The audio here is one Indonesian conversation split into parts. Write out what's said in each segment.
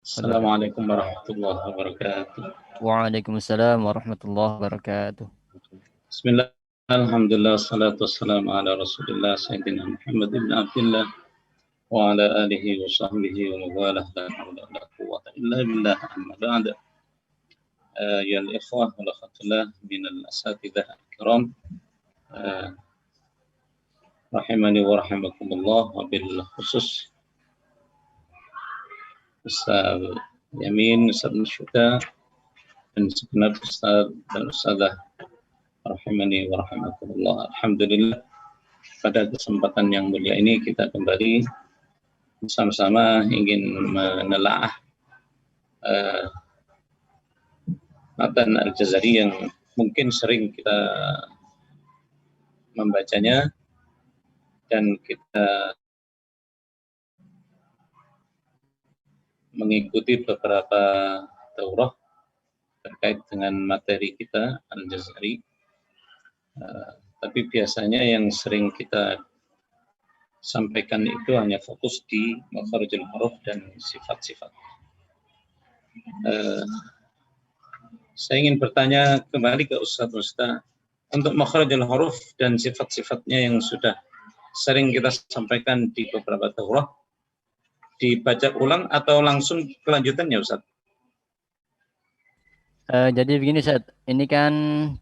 Halo. Assalamualaikum warahmatullahi wabarakatuh. Waalaikumsalam warahmatullahi wabarakatuh. Bismillah, alhamdulillah, salatu wassalamu ala rasulillah, Sayyidina Muhammad ibn Abdullah, wa ala alihi wa sahbihi wa mawalah, la hawla wa la quwwata illa billah, amma ba'da. Ya al-ikhwah wal akhwatullah min al-asatidah al-kiram, rahimani wa rahimakumullah, wa bil khusus Ustaz Yamin, Ustaz Syuka, dan segenap Ustaz dan Ustazah rahimani wa rahimakumullah. Alhamdulillah, pada kesempatan yang mulia ini kita kembali bersama-sama ingin menelaah Matan Al-Jazari yang mungkin sering kita membacanya dan kita mengikuti beberapa daurah terkait dengan materi kita Al-Jazari. Tapi biasanya yang sering kita sampaikan itu hanya fokus di makharijul huruf dan sifat-sifat. Saya ingin bertanya kembali ke Ustaz, untuk makharijul huruf dan sifat-sifatnya yang sudah sering kita sampaikan di beberapa daurah, dibaca ulang atau langsung kelanjutannya Ustaz? Jadi begini Ustaz, ini kan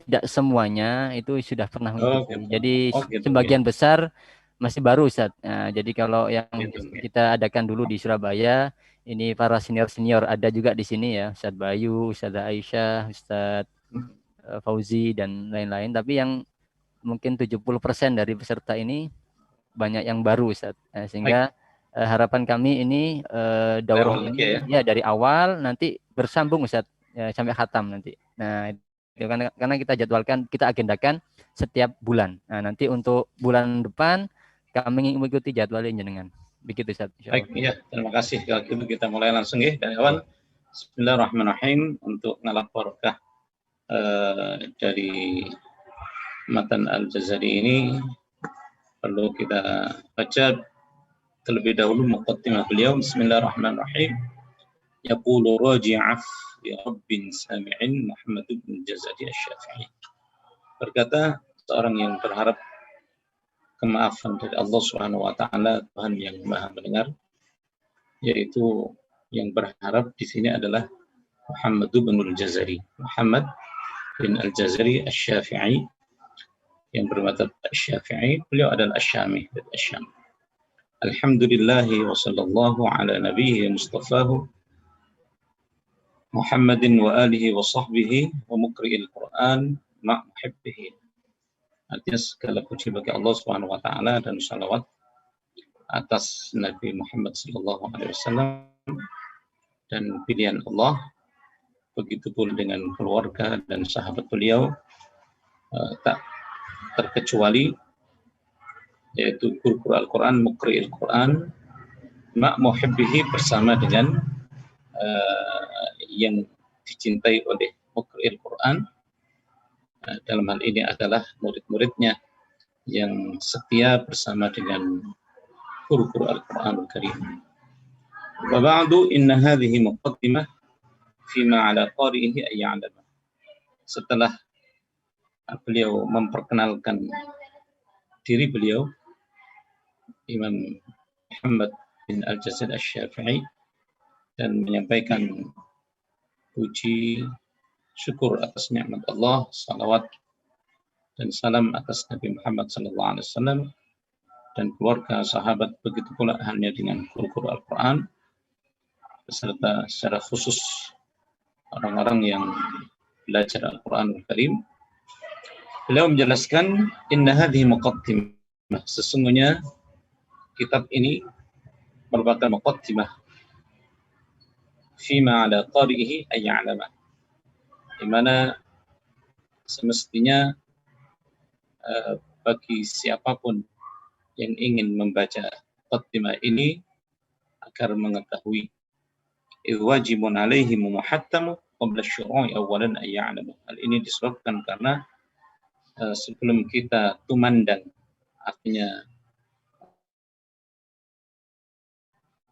tidak semuanya itu sudah pernah mengikuti. Gitu. Jadi Gitu. sebagian besar masih baru Ustaz. Nah, jadi kalau yang Gitu. kita adakan dulu di Surabaya, ini para senior-senior ada juga di sini ya, Ustaz Bayu, Ustaz Aisyah, Ustaz Fauzi dan lain-lain. Tapi yang mungkin 70% dari peserta ini banyak yang baru Ustaz. Sehingga harapan kami ini daurah ini ya dari awal nanti bersambung Ustaz ya, sampai khatam nanti. Nah, itu karena kita jadwalkan, kita agendakan setiap bulan. Nah, nanti untuk bulan depan kami mengikuti jadwal jenengan. Begitu Ustaz, Baik, insyaallah. ya, terima kasih. Kalau gitu kita mulai langsung ya dari awal. Bismillahirrahmanirrahim, untuk ngalaporkah dari Matan Al-Jazari ini perlu kita baca terlebih dahulu muqaddimah beliau. Bismillahirrahmanirrahim. Yaqulu raji'af ya Rabbin sami'in Muhammad bin Jazari Asy-Syafi'i. Berkata seorang yang berharap kemaafan dari Allah Subhanahu wa taala, Tuhan yang Maha mendengar, yaitu yang berharap di sini adalah Muhammad bin Al-Jazari. Muhammad bin Al-Jazari Asy-Syafi'i yang bermadzhab Asy-Syafi'i, beliau adalah Asy-Syami dari Asy-Syam. Alhamdulillahi wa sallallahu ala nabiyyi mustafahu Muhammadin wa alihi wa sahbihi wa muqri'il Qur'an ma muhibbihi. Artinya segala puji bagi Allah Subhanahu wa taala dan salawat atas Nabi Muhammad sallallahu alaihi wasallam dan pilihan Allah, begitu pula dengan keluarga dan sahabat beliau, tak terkecuali yaitu guru Al-Quran, muqri'il Quran ma muhibbihi, bersama dengan yang dicintai oleh muqri'il Quran. Dalam hal ini adalah murid-muridnya yang setia bersama dengan guru Al-Quranul Karim. Wa ba'du, inna hadhihi muqaddimah fima ala qari'ihi ayya'lama. Setelah beliau memperkenalkan diri beliau, Imam Muhammad bin Al-Jazari Asy-Syafi'i, dan menyampaikan puji syukur atas nikmat Allah, salawat dan salam atas Nabi Muhammad sallallahu alaihi wasallam dan keluarga, sahabat, begitu pula halnya dengan guru Al-Quran, beserta secara khusus orang-orang yang belajar Al-Quranul Karim. Beliau menjelaskan, inna hadhihi muqaddimah, sesungguhnya kitab ini merupakan muqaddimah fima ala qari'ihi ayya'lama, di mana semestinya bagi siapapun yang ingin membaca muqaddimah ini agar mengetahui wajibun alaihi muhattamu qabla syuru'i awalan ayya'lama. Hal ini disebabkan karena sebelum kita tumandang, artinya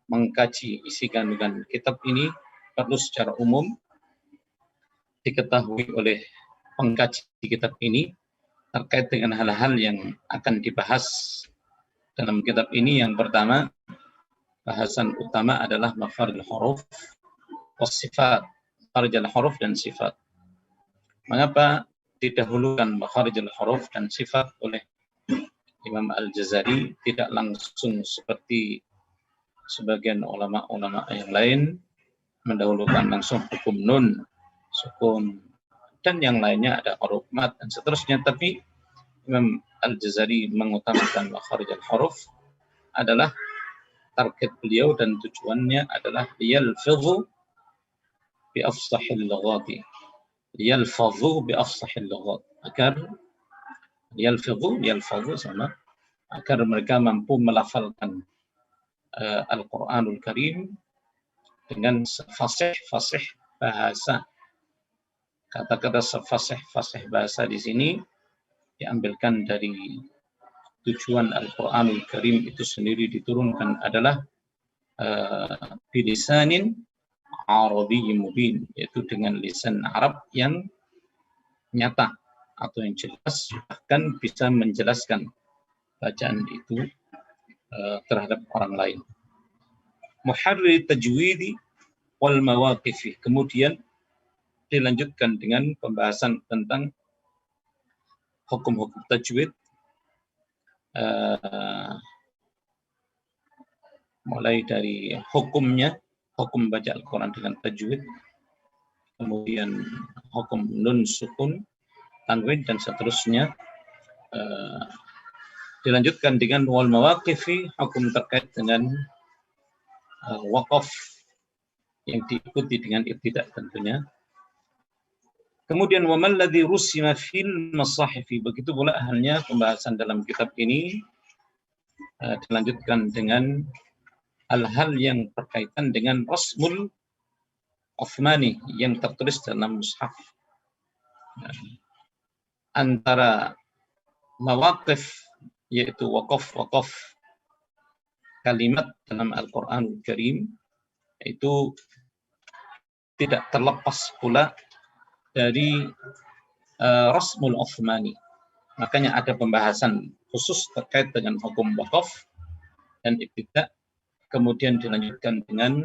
mengkaji isi kandungan kitab ini perlu secara umum diketahui oleh pengkaji kitab ini terkait dengan hal-hal yang akan dibahas dalam kitab ini. Yang pertama, bahasan utama adalah makharijul huruf was sifat, makharijul huruf dan sifat. Mengapa didahulukan makharijul huruf dan sifat oleh Imam Al-Jazari, tidak langsung seperti sebagian ulama-ulama yang lain mendahulukan langsung hukum nun, sukun, dan yang lainnya ada huruf mat dan seterusnya. Tapi Imam Al-Jazari mengutamakan makharijul huruf adalah target beliau dan tujuannya adalah yalfadhu bi afsahil lughati, yalfadhu bi afsahil lughat, agar yalfadhu sama agar mereka mampu melafalkan Al-Quranul Karim dengan fasih bahasa. Kata-kata fasih bahasa di sini diambilkan dari tujuan Al-Quranul Karim itu sendiri diturunkan adalah bilisanin Arabiyyin mubin, yaitu dengan lisan Arab yang nyata atau yang jelas, bahkan bisa menjelaskan bacaan itu terhadap orang lain. Muharrir tajwidi wal mawaqifi. Kemudian dilanjutkan dengan pembahasan tentang hukum-hukum tajwid, mulai dari hukumnya, hukum baca Al-Quran dengan tajwid, kemudian hukum nun sukun, tanwin dan seterusnya. Dilanjutkan dengan wal mawaqifi, hukum terkait dengan waqaf yang diikuti dengan ibtidak tentunya. Kemudian wa man ladzi rusima fil masahifi, begitu pula halnya pembahasan dalam kitab ini dilanjutkan dengan hal-hal yang berkaitan dengan rasmul Uthmani yang tertulis dalam mushaf. Antara mawaqif, yaitu waqaf kalimat dalam Al-Quranul Karim, itu tidak terlepas pula dari rasmul Uthmani. Makanya ada pembahasan khusus terkait dengan hukum waqaf dan ibtidak, kemudian dilanjutkan dengan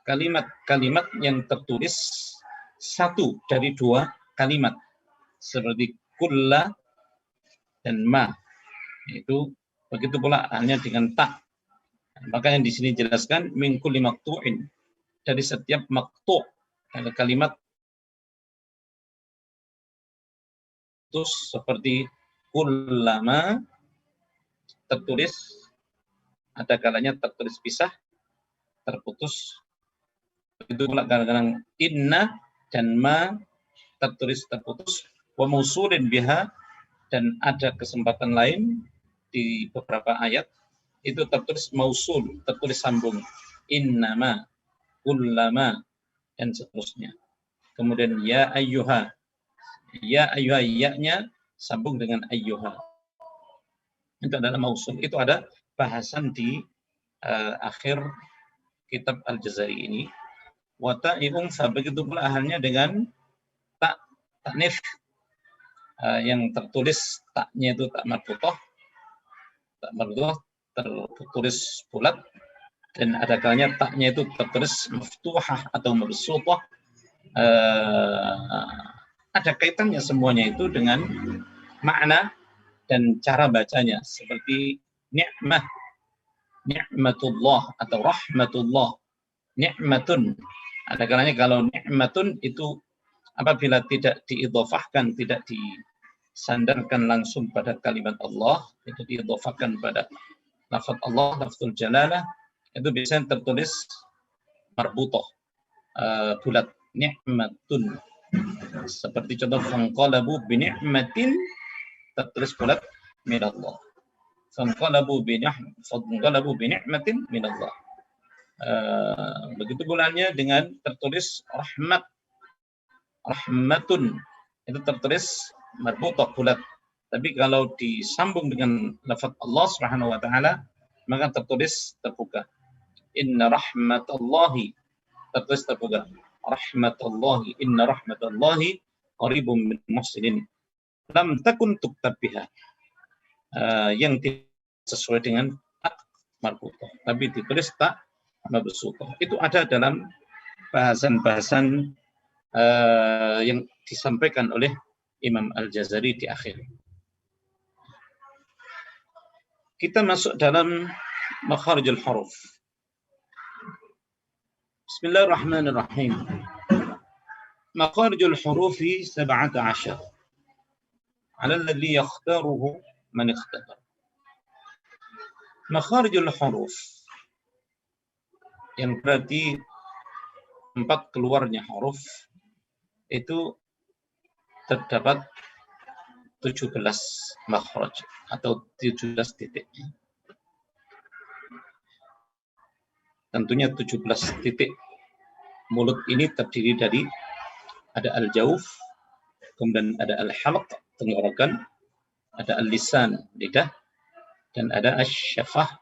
kalimat-kalimat yang tertulis satu dari dua kalimat, seperti kulla dan ma. Itu begitu pula hanya dengan ta. Maka yang di sini jelaskan min kulli maqtu'in, dari setiap maqtu', ada kalimat terus seperti kullama tertulis, ada kalanya tertulis pisah, terputus. Begitu pula kadang-kadang inna dan ma tertulis terputus, wa mausulin biha, dan ada kesempatan lain di beberapa ayat itu tertulis mausul, tertulis sambung, innama, kullama, dan seterusnya. Kemudian ya ayyuha, ya-nya sambung dengan ayyuha, itu adalah mausul. Itu ada bahasan di akhir kitab Al-Jazari ini. Wa ta'ibun, begitu pula halnya dengan ta'nif, yang tertulis taknya itu tak marfuthah, tertulis bulat, dan ada kalanya taknya itu tertulis maftuhah atau mabsutah. Ada kaitannya semuanya itu dengan makna dan cara bacanya, seperti ni'mah, ni'matullah atau rahmatullah, ni'matun. Ada kalanya kalau ni'matun itu apabila tidak diidhofahkan, tidak disandarkan langsung pada kalimat Allah, itu diidhofahkan pada lafaz Allah, lafzul jalalah, itu biasanya tertulis marbutah, bulat, ni'matun. Seperti contoh fanqalabu bi ni'matin, tertulis bulat minallah. Fanqalabu bi ni'matin minallah. Begitu bulannya dengan tertulis rahmat, rahmatun, itu tertulis marbutah bulat, Tapi kalau disambung dengan lafaz Allah Subhanahu wa taala, maka tertulis terbuka. Inna rahmatallahi, tertulis terbuka. Rahmatallahi, inna rahmatallahi qaribum min muhsinin. Lam takun tuktab biha. Yang tidak sesuai dengan tak marbutoh, tapi ditulis tak mabsutoh. Itu ada dalam bahasan-bahasan yang disampaikan oleh Imam Al-Jazari di akhir. Kita masuk dalam makharijul huruf. Bismillahirrahmanirrahim. Makharijul hurufi 17. 'Ala alladhi yakhtaruhu man ikhtabar. Makharijul huruf yang berarti tempat keluarnya huruf itu terdapat 17 makhraj atau 17 titik. Tentunya 17 titik. Mulut ini terdiri dari ada al-jauf, kemudian ada al-halq, tenggorokan, ada al-lisan, lidah, dan ada asy-syafah,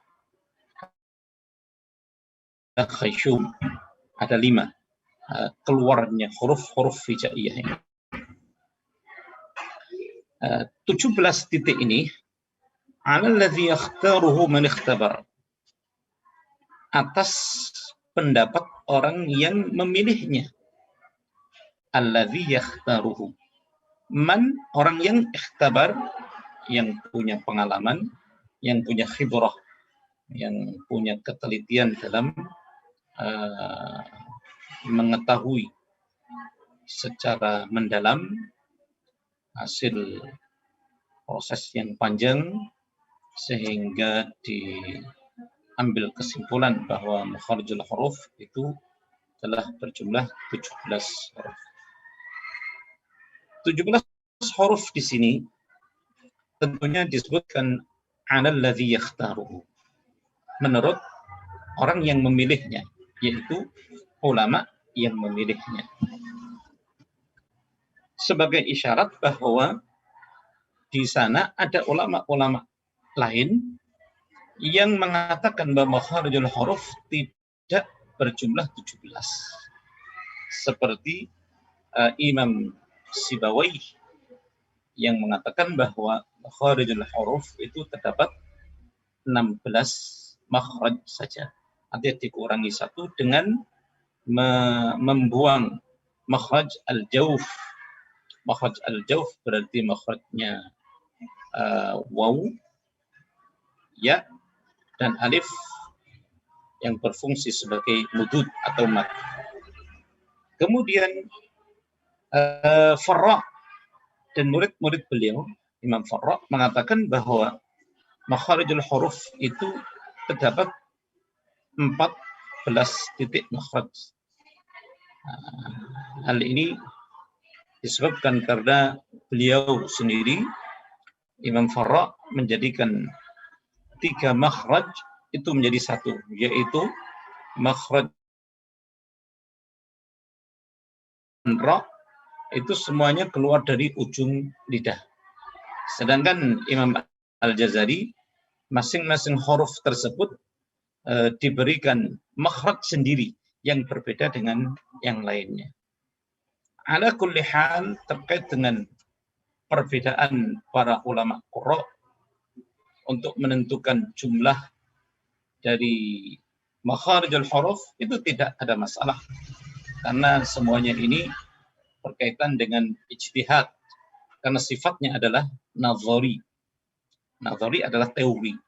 khayshum. Ada 5 keluarnya huruf-huruf hijaiyah ini. 17 titik ini alladzi yakhtaruhu man ikhtabar, atas pendapat orang yang memilihnya. Alladzi yakhtaruhu, man, orang yang ikhtabar, yang punya pengalaman, yang punya khibrah, yang punya ketelitian dalam mengetahui secara mendalam hasil proses yang panjang sehingga diambil kesimpulan bahwa makharijul huruf itu telah berjumlah 17 huruf. 17 huruf di sini tentunya disebutkan 'alal ladzi yakhtaruhu, menurut orang yang memilihnya, yaitu ulama yang memilihnya. Sebagai isyarat bahwa di sana ada ulama-ulama lain yang mengatakan bahwa makharijul huruf tidak berjumlah 17. Seperti Imam Sibawayh yang mengatakan bahwa makharijul huruf itu terdapat 16 makhraj saja. Artinya dikurangi 1 dengan membuang makhraj al-jauf. Makhraj al-jauf berarti makhrajnya waw, ya, dan alif yang berfungsi sebagai mudud atau mad. Kemudian Farra dan murid-murid beliau, Imam Farra, mengatakan bahwa makharijul huruf itu terdapat 14 titik makhraj. Hal ini disebabkan karena beliau sendiri, Imam Farra, menjadikan 3 makhraj itu menjadi 1, yaitu makhraj ra itu semuanya keluar dari ujung lidah. Sedangkan Imam Al-Jazari, masing-masing huruf tersebut diberikan makhraj sendiri yang berbeda dengan yang lainnya. Ala kulli hal, terkait dengan perbedaan para ulama qurra untuk menentukan jumlah dari makharijul huruf itu tidak ada masalah, karena semuanya ini berkaitan dengan ijtihad, karena sifatnya adalah nazari. Nazari adalah teori.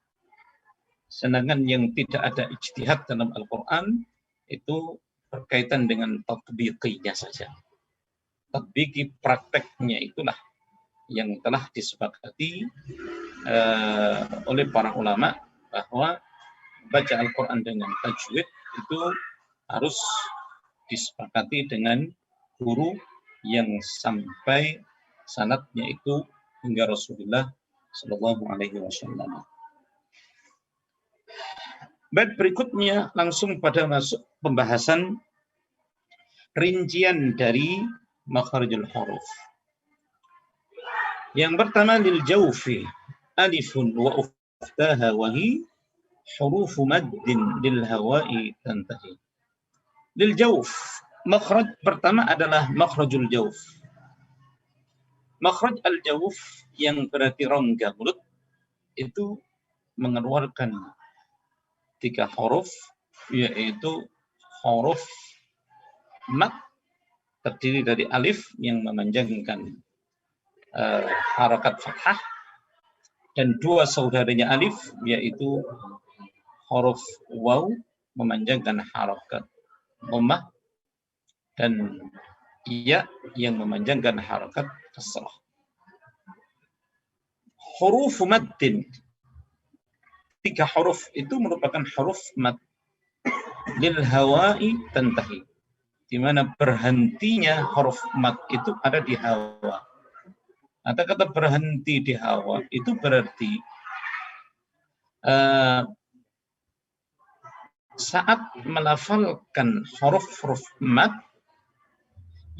Sedangkan yang tidak ada ijtihad dalam Al-Quran itu berkaitan dengan tatbiqinya saja. Tatbiqi, prakteknya, itulah yang telah disepakati oleh para ulama bahwa baca Al-Quran dengan tajwid itu harus disepakati dengan guru yang sampai sanadnya itu hingga Rasulullah Shallallahu Alaihi Wasallam. Baik, berikutnya langsung pada masuk pembahasan rincian dari makharijul huruf. Yang pertama lil jawfi alifun wa ukhtaha wa hi hurufu maddin lil hawa'i tantahi. Lil jawf, makhraj pertama adalah makhrajul jawf. Makhraj al jawf yang berarti rongga mulut itu mengeluarkan 3 huruf, yaitu huruf mad terdiri dari alif yang memanjangkan harakat fathah, dan 2 saudaranya alif yaitu huruf waw memanjangkan harakat dhammah, dan ya yang memanjangkan harakat kasrah. Huruf maddin, 3 huruf itu merupakan huruf mad lil hawa'i tantahi, di mana berhentinya huruf mad itu ada di hawa. Kata-kata berhenti di hawa itu berarti saat melafalkan huruf-huruf mad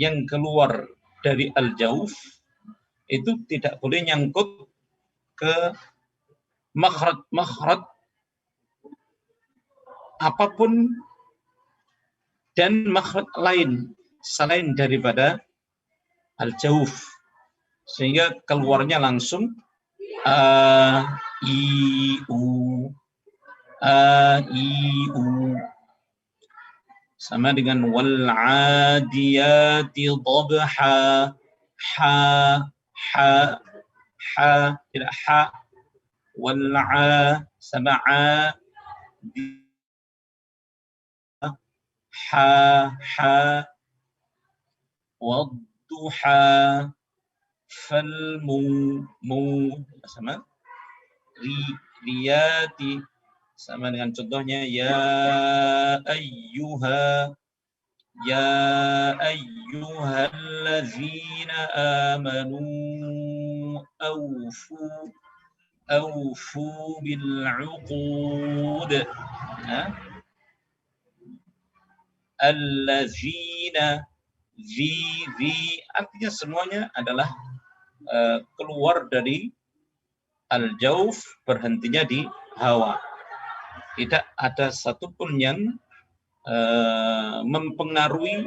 yang keluar dari al-jawf itu tidak boleh nyangkut ke makhraj apapun dan makhraj lain selain daripada al-jawf, sehingga keluarnya langsung i u sama dengan wal adiyati dhabha, ha tidak ha, wal sama ha wadduha fal sama riyati sama dengan contohnya ya ayyuhallazina amanu awfu bil uqud. Allazina artinya semuanya adalah keluar dari al-jawf, berhentinya di hawa. Tidak ada satupun yang mempengaruhi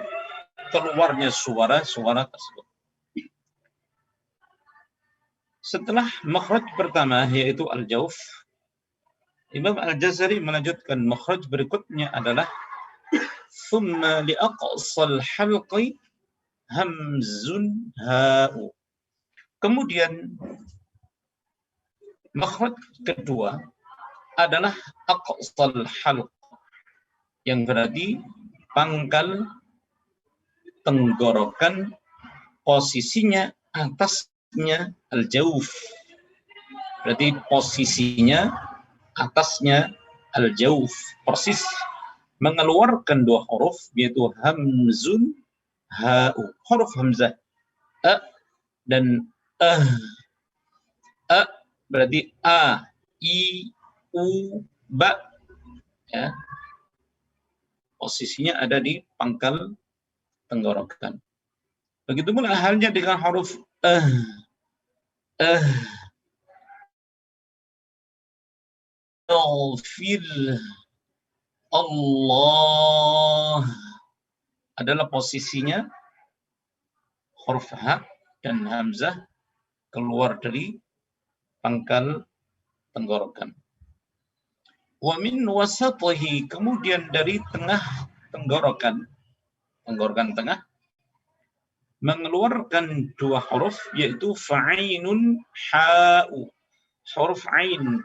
keluarnya suara-suara tersebut. Setelah makhraj pertama yaitu al-jawf, Imam Al-Jazari melanjutkan makhraj berikutnya adalah thumma li aqsal halqi hamzun ha'u. Kemudian makhraj kedua adalah aqsal halq, yang berarti pangkal tenggorokan, posisinya atasnya al-jawf. Berarti posisinya atasnya al-jawf, persis mengeluarkan 2 huruf yaitu hamzun ha'u. Huruf hamzah a dan a berarti a, i, u, ba, ya. Posisinya ada di pangkal tenggorokan. Begitu pula halnya dengan huruf Al-fil Allah adalah posisinya huruf ha dan hamzah keluar dari pangkal tenggorokan. Wa min wasatihi, kemudian dari tengah tenggorokan tengah mengeluarkan 2 huruf yaitu fa'inun ha'u. Huruf ain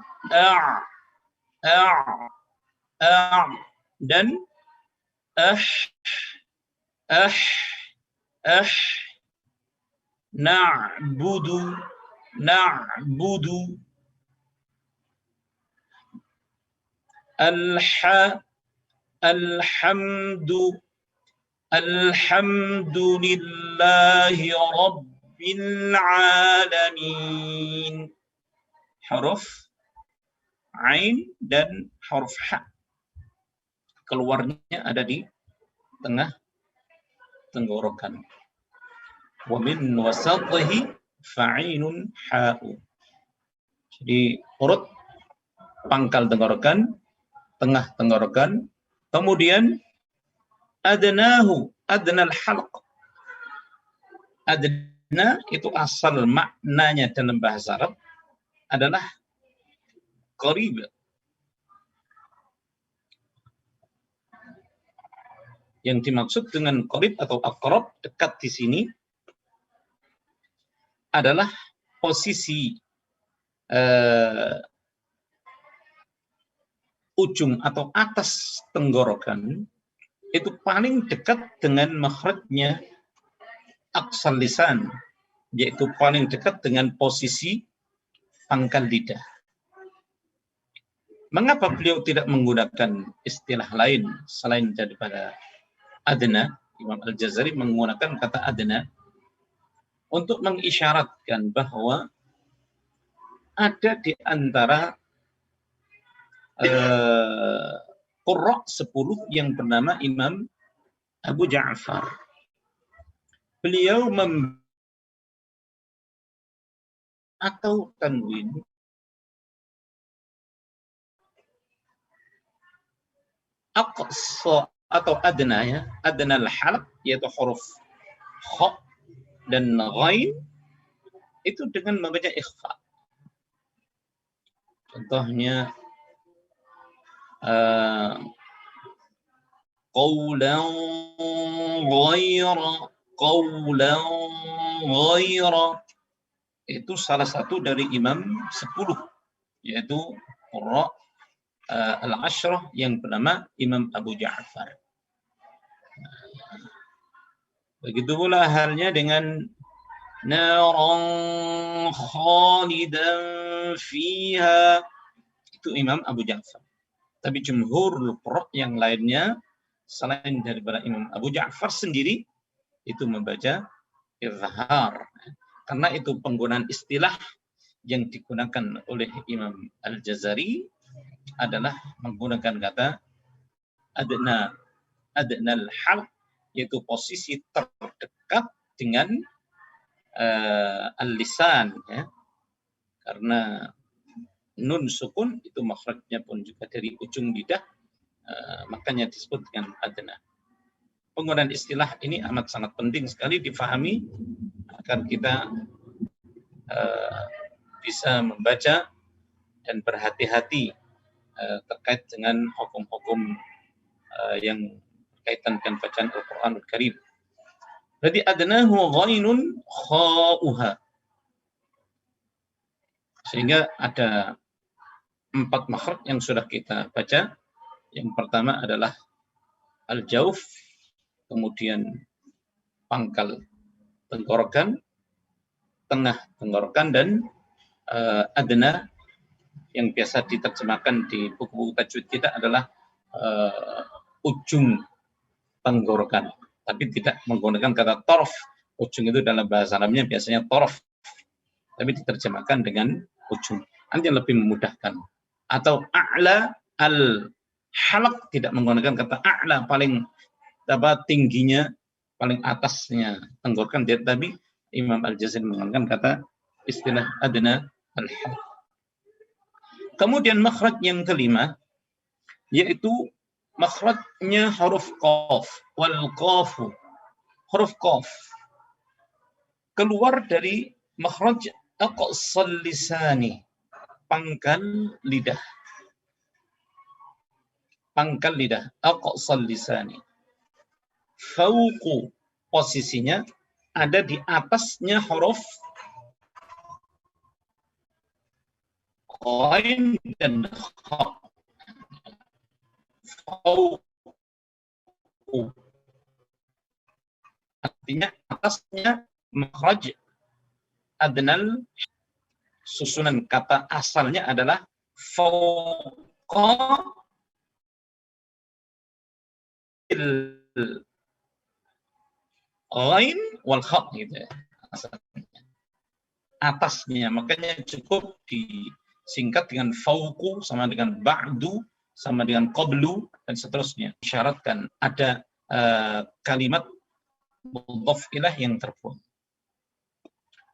dan na'budu alhamdulillahi rabbil alamin. Huruf ain dan huruf ha keluarnya ada di tengah tenggorokan. Wa min wasatihi fa'inun ha'u. Jadi urut pangkal tenggorokan, tengah tenggorokan, kemudian adnahu, adnal halq. Adna itu asal maknanya dalam bahasa Arab adalah qarib. Yang dimaksud dengan qarib atau aqrab, dekat di sini, adalah posisi ujung atau atas tenggorokan itu paling dekat dengan makhrajnya aqsal lisan, yaitu paling dekat dengan posisi pangkal lidah. Mengapa beliau tidak menggunakan istilah lain selain daripada adna? Imam Al-Jazari menggunakan kata adna untuk mengisyaratkan bahwa ada di antara qurra 10 yang bernama Imam Abu Ja'far. Beliau atau tanwin aqsa atau adna, ya, adna al-halq, yaitu huruf kha dan ghain, itu dengan membaca ikhfa. Contohnya qawlan ghaira, itu salah satu dari imam 10, yaitu qurra al-ashrah yang bernama Imam Abu Ja'far. Begitu pula halnya dengan naran khalidan fiha, itu Imam Abu Ja'far. Tapi jumhur qurra yang lainnya selain daripada Imam Abu Ja'far sendiri itu membaca izhar, karena itu penggunaan istilah yang digunakan oleh Imam Al-Jazari adalah menggunakan kata adnal halq, yaitu posisi terdekat dengan al-lisan, ya. Karena nun sukun itu makhrajnya pun juga dari ujung lidah, makanya disebut dengan adna. Penggunaan istilah ini amat sangat penting sekali difahami agar kita bisa membaca dan berhati-hati terkait dengan hukum-hukum yang berkaitan dengan bacaan Al-Quranul Karim. Berarti adnahu ghainun kha'uha. Sehingga ada 4 makhraj yang sudah kita baca. Yang pertama adalah al-jauf, kemudian pangkal tenggorokan, tengah tenggorokan, dan adna yang biasa diterjemahkan di buku-buku tajwid kita adalah ujung tenggorokan, tapi tidak menggunakan kata torf. Ujung itu dalam bahasa Arabnya biasanya torf, tapi diterjemahkan dengan ujung. Nanti lebih memudahkan. Atau a'la al-halq, tidak menggunakan kata a'la, paling tingginya, paling atasnya tenggorokan, tapi Imam Al-Jazari menggunakan kata istilah adna al-halq. Kemudian makhraj yang kelima yaitu makhrajnya huruf qaf, wal qafu, huruf qaf keluar dari makhraj aqsal lisani, pangkal lidah. Pangkal lidah, aqsal lisani. Fauqu, posisinya ada di atasnya huruf ghain dan kha. Fauqu artinya atasnya makhraj adnal. Susunan kata asalnya adalah fauqa ghain wal kha, gitu ya. Atasnya, makanya cukup disingkat dengan fauqu sama dengan ba'du sama dengan qablu dan seterusnya. Isyaratkan ada kalimat mudhaf ilaih yang terbuang.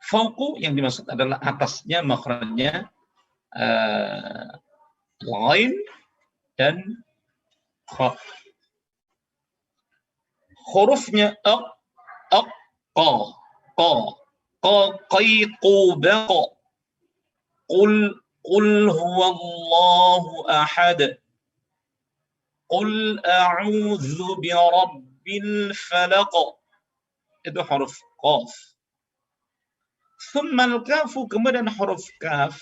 Fauqu yang dimaksud adalah atasnya makhrajnya ghain dan kha. Hurufnya aq, qa, qaiqu, baqa. Qul huwallahu ahad. Qul a'udzu birabbil falaq. Itu huruf qaf. Thumma al-kafu, kemudian huruf kaf.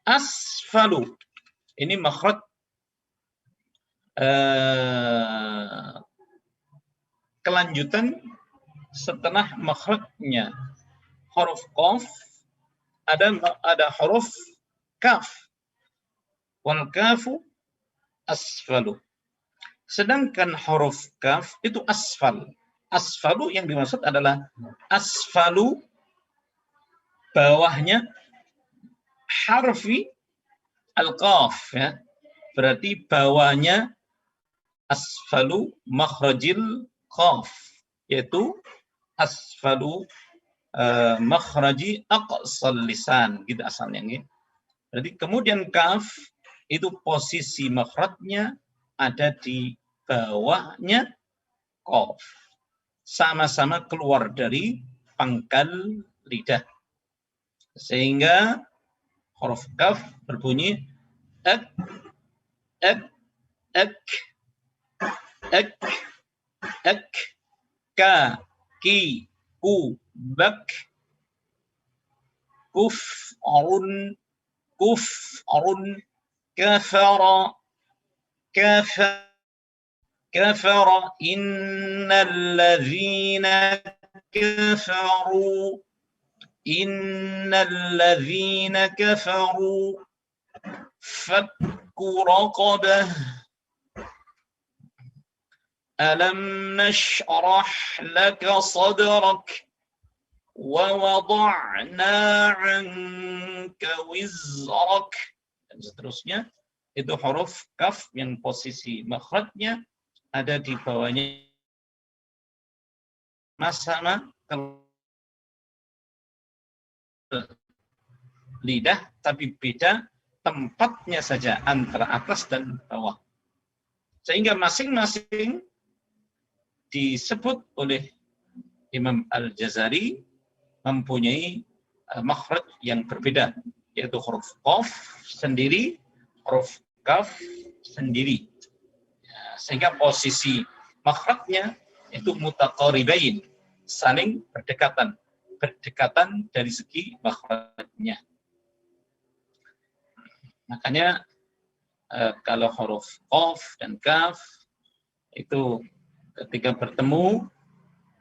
Asfalu. Ini makhraj kelanjutan setelah makhrajnya huruf qaf ada huruf kaf. Wal kafu asfalu. Sedangkan huruf kaf itu asfal. Asfalu yang dimaksud adalah asfalu bawahnya harfi al-qaf, ya. Berarti bawahnya asfalu makhrajil qaf, yaitu asfalu makhraji aqsal lisan, gitu asalnya, gitu. Berarti kemudian kaf itu posisi makhrajnya ada di bawahnya qaf, sama-sama keluar dari pangkal lidah, sehingga huruf kaf berbunyi ek, ek, ek, ek, ek, ka, ki, ku, bak, kuf, arun, kafara, kafara, innal ladzina kafaru, innal ladzina kafaru, fakku raqabah, alam nashrah laka sadrak, wa wada'na 'anka wizrak, dan seterusnya. Itu huruf kaf yang posisi makhrajnya ada di bawahnya sama lidah, tapi beda tempatnya saja antara atas dan bawah. Sehingga masing-masing disebut oleh Imam Al-Jazari mempunyai makhraj yang berbeda, yaitu huruf qaf sendiri, huruf kaf sendiri. Sehingga posisi makhrajnya itu mutaqaribain, saling berdekatan dari segi makhrajnya. Makanya kalau huruf qaf dan kaf itu ketika bertemu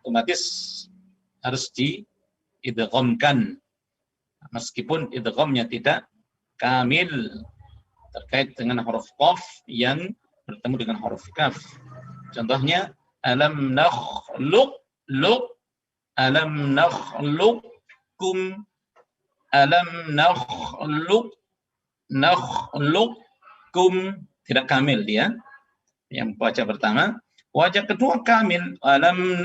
otomatis harus diidghamkan, meskipun idghamnya tidak kamil terkait dengan huruf qaf yang bertemu dengan huruf kaf. Contohnya alam nakhluqkum, alam nakhluqkum, tidak kamil dia. Yang wajah pertama. Wajah kedua kamil, alam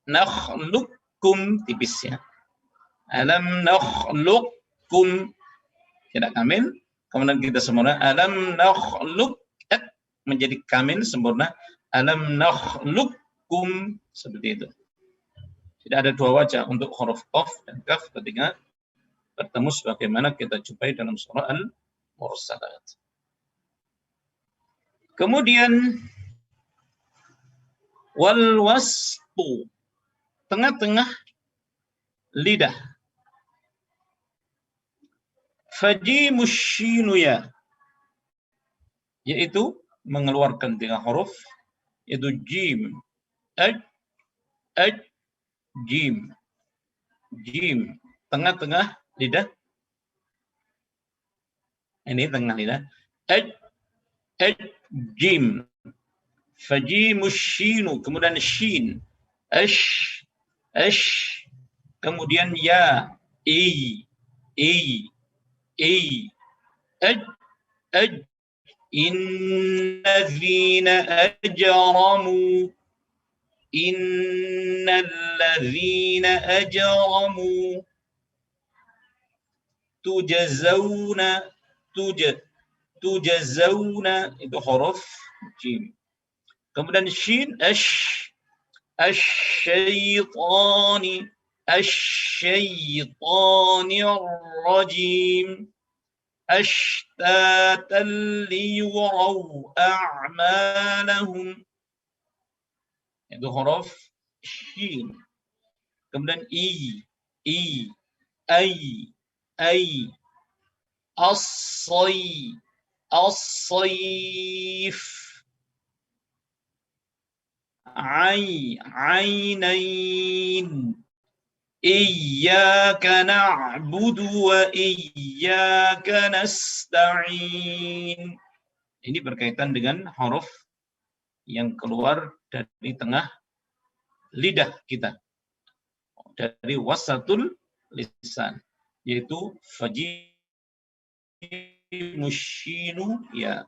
nakhluqkum, tipis, ya. Alam nakhluqkum, tidak kamil. Kemudian kita sempurna, alam nakhluq, menjadi kamil sempurna, alam nakhluqkum, seperti itu. Tidak ada dua wajah untuk huruf qaf dan kaf ketika bertemu sebagaimana kita jumpai dalam surah Al-Mursalat. Kemudian wal wastu, tengah-tengah lidah. Fajimus shinu, ya, yaitu mengeluarkan 3 huruf, yaitu jim, jim, tengah-tengah lidah. Ini tengah lidah. Jim. Fajimus shinu, kemudian shin, kemudian ya, innadzina ajramu, Innal ladzina ajramu tujazawna tujazawna itu huruf jim. Kemudian shin asyaitani asyaitanir rajim ashtatan liyuraw a'malahum itu huruf shin. Kemudian ai as-sayf ainain iyyaka na'budu wa iyyaka nasta'in. Ini berkaitan dengan huruf yang keluar dari tengah lidah kita, dari wasatul lisan, yaitu mushinu ya.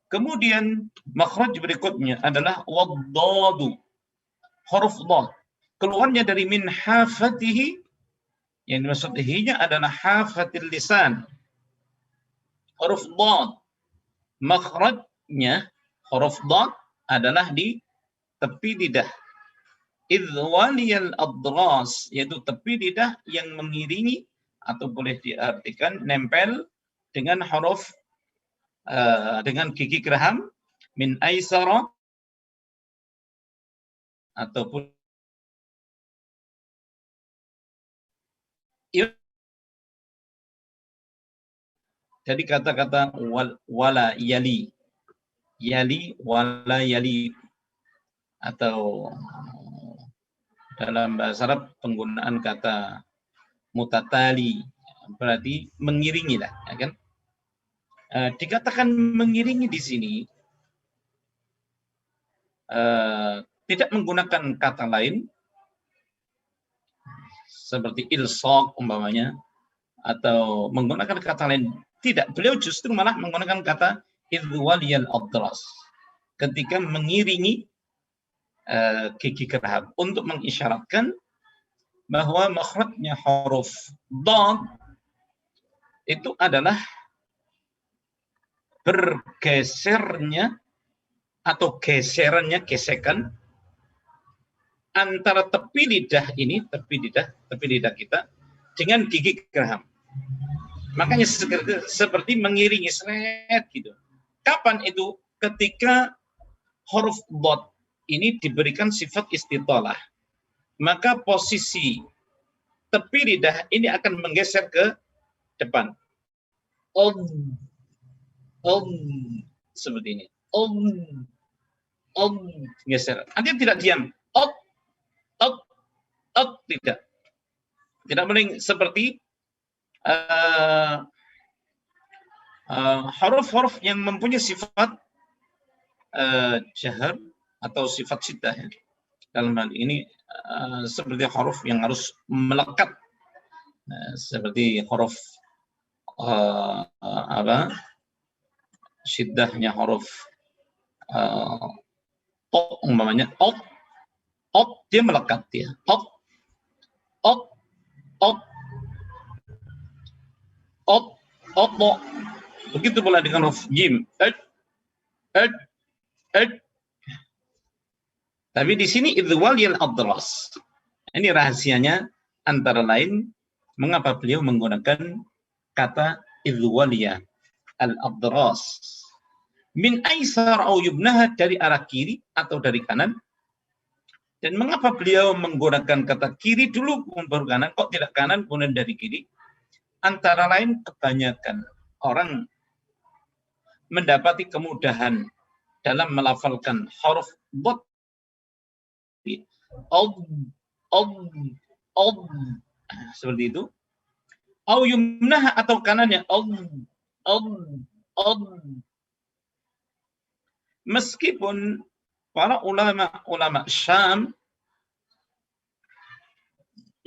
Kemudian makhraj berikutnya adalah waddadu, huruf dad. Keluarnya dari min hafatihi, yang dimaksud hinya adalah hafatil lisan. Huruf dad, makhrajnya huruf dad adalah di tepi lidah. Idwaliyal adras, yaitu tepi lidah yang mengiringi atau boleh diartikan nempel dengan huruf dengan gigi geraham min aisara ataupun jadi kata-kata wala yali wala yali, atau dalam bahasa Arab penggunaan kata mutatali berarti mengiringi lah, ya kan? Dikatakan mengiringi di sini tidak menggunakan kata lain seperti ilsaq umpamanya, atau menggunakan kata lain. Tidak, beliau justru malah menggunakan kata idwaliyal adras ketika mengiringi gigi geraham untuk mengisyaratkan bahwa makhrajnya huruf dad itu adalah bergesernya atau gesekan antara tepi lidah kita dengan gigi geraham. Makanya seperti mengiringi seret gitu. Kapan itu? Ketika huruf dad ini diberikan sifat istitalah, maka posisi tepi lidah ini akan menggeser ke depan. Seperti ini. Geser. Artinya tidak diam. Tidak. Tidak boleh seperti huruf-huruf yang mempunyai sifat jahar atau sifat syiddah. Dalam hal ini seperti huruf yang harus melekat, seperti huruf syiddahnya huruf umpamanya dia melekat dia. Begitu pula dengan huruf jim. Tapi di sini idwaliyal adras. Ini rahasianya antara lain mengapa beliau menggunakan kata idwaliyah al-adras. Min aisar au yubnah, dari arah kiri atau dari kanan. Dan mengapa beliau menggunakan kata kiri dulu baru kanan, kok tidak kanan kemudian dari kiri? Antara lain kebanyakan orang mendapati kemudahan dalam melafalkan huruf dad seperti itu. Au yumnah, atau kanannya meskipun para ulama Syam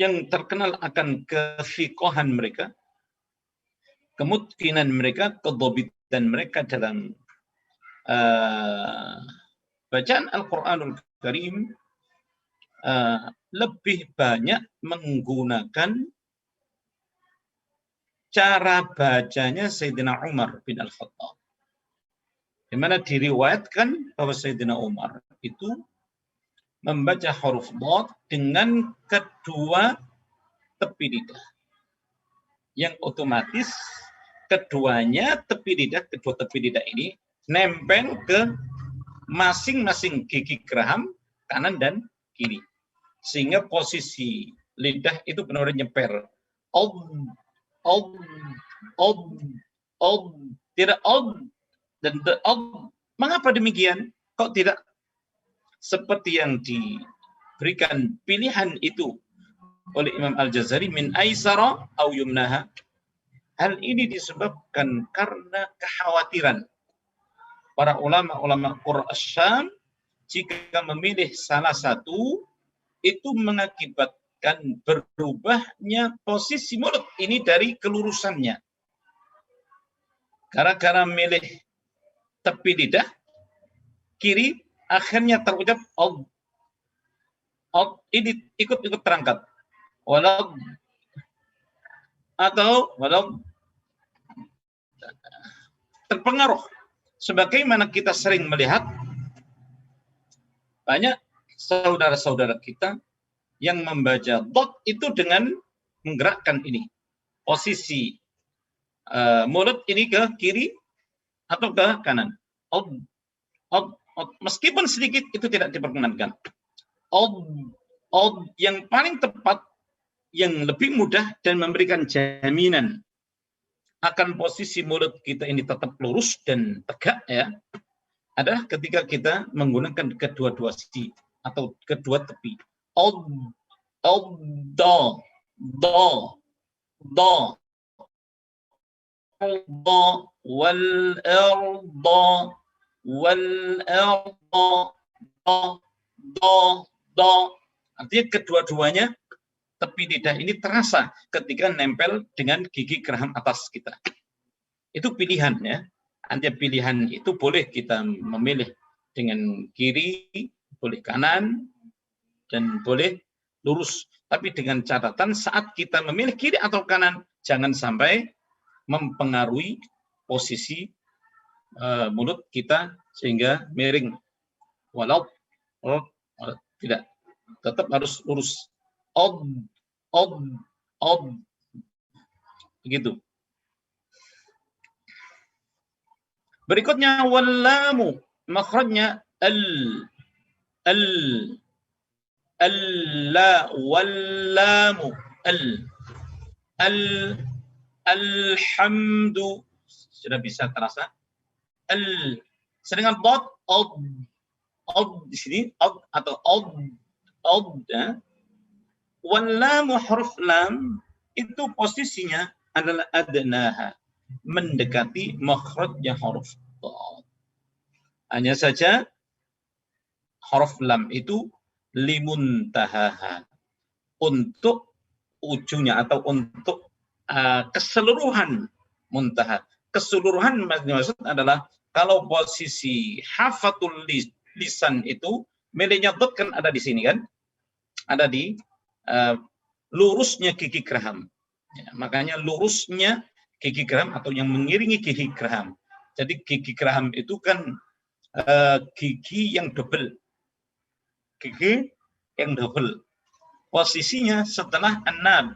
yang terkenal akan kefiqahan mereka, kemutkinan mereka, kedobitan mereka dalam bacaan Al-Quranul Karim, lebih banyak menggunakan cara bacanya Sayyidina Umar bin Al-Khattab. Di mana diriwayatkan bahwa Sayyidina Umar itu membaca huruf dhad dengan kedua tepi lidah. Yang otomatis keduanya kedua tepi lidah ini nempel ke masing-masing gigi geraham kanan dan kiri. Sehingga posisi lidah itu benar-benar nyeper. Tidak dan mengapa demikian? Kok tidak seperti yang diberikan pilihan itu oleh Imam Al-Jazari min aisara au yumnaha? Hal ini disebabkan karena kekhawatiran para ulama-ulama Qur'an Syam jika memilih salah satu itu mengakibatkan berubahnya posisi mulut ini dari kelurusannya. Gara-gara milih tepi lidah kiri akhirnya terucap ini ikut-ikut terangkat. Walau terpengaruh. Sebagaimana kita sering melihat banyak saudara-saudara kita yang membaca dot itu dengan menggerakkan ini posisi mulut ini ke kiri atau ke kanan. Meskipun sedikit itu tidak diperkenankan. Yang paling tepat, yang lebih mudah dan memberikan jaminan akan posisi mulut kita ini tetap lurus dan tegak ya, adalah ketika kita menggunakan kedua-dua sisi atau kedua tepi. Artinya kedua-duanya tepi lidah ini terasa ketika nempel dengan gigi geraham atas kita. Itu pilihan ya. Nanti pilihan itu boleh kita memilih dengan kiri, boleh kanan, dan boleh lurus. Tapi dengan catatan saat kita memilih kiri atau kanan, jangan sampai mempengaruhi posisi mulut kita sehingga miring. Walau tidak, tetap harus lurus. Begitu. Berikutnya wallamu, makhrajnya wallamu alhamdu sudah bisa terasa. Sedangkan dot di sini atau ya. Wallamu huruf lam itu posisinya adalah adnaha, mendekati makhrajnya huruf dad. Hanya saja huruf lam itu limuntahaha, untuk ujungnya atau untuk keseluruhan muntaha. Keseluruhan maksud adalah kalau posisi hafatul lisan itu miliknya dad kan ada di sini kan, ada di lurusnya gigi geraham. Ya, makanya lurusnya gigi geraham atau yang mengiringi gigi geraham. Jadi gigi geraham itu kan gigi yang double. Gigi yang double. Posisinya setelah enam.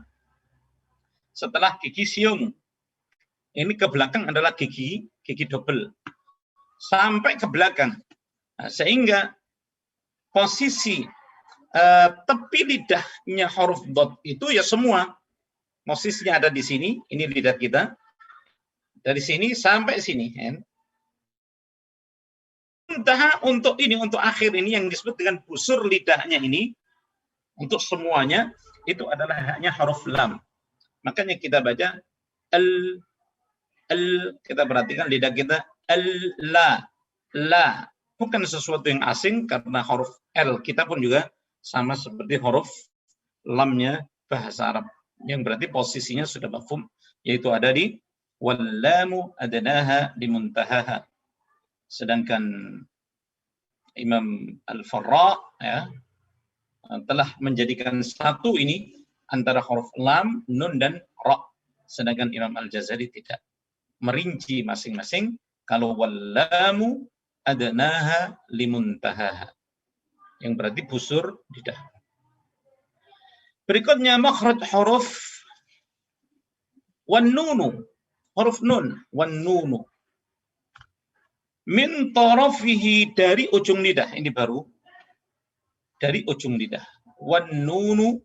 Setelah gigi siung. Ini ke belakang adalah gigi double. Sampai ke belakang. Nah, sehingga posisi tepi lidahnya huruf dot itu ya semua posisinya ada di sini. Ini lidah kita dari sini sampai sini. Entah untuk ini, untuk akhir ini yang disebut dengan busur lidahnya ini, untuk semuanya itu adalah hanya huruf lam. Makanya kita baca kita perhatikan lidah kita la, bukan sesuatu yang asing karena huruf L kita pun juga sama seperti huruf lamnya bahasa Arab, yang berarti posisinya sudah mafhum, yaitu ada di wallamu adnaha limuntahaha. Sedangkan Imam Al-Farra ya, telah menjadikan satu ini antara huruf lam, nun, dan ra. Sedangkan Imam Al-Jazari tidak merinci masing-masing. Kalau wallamu adnaha limuntahaha, yang berarti busur lidah. Berikutnya makhraj huruf wan nunu, huruf nun, wan nunu. Min tarafihi, dari ujung lidah. Ini baru dari ujung lidah. Wan nunu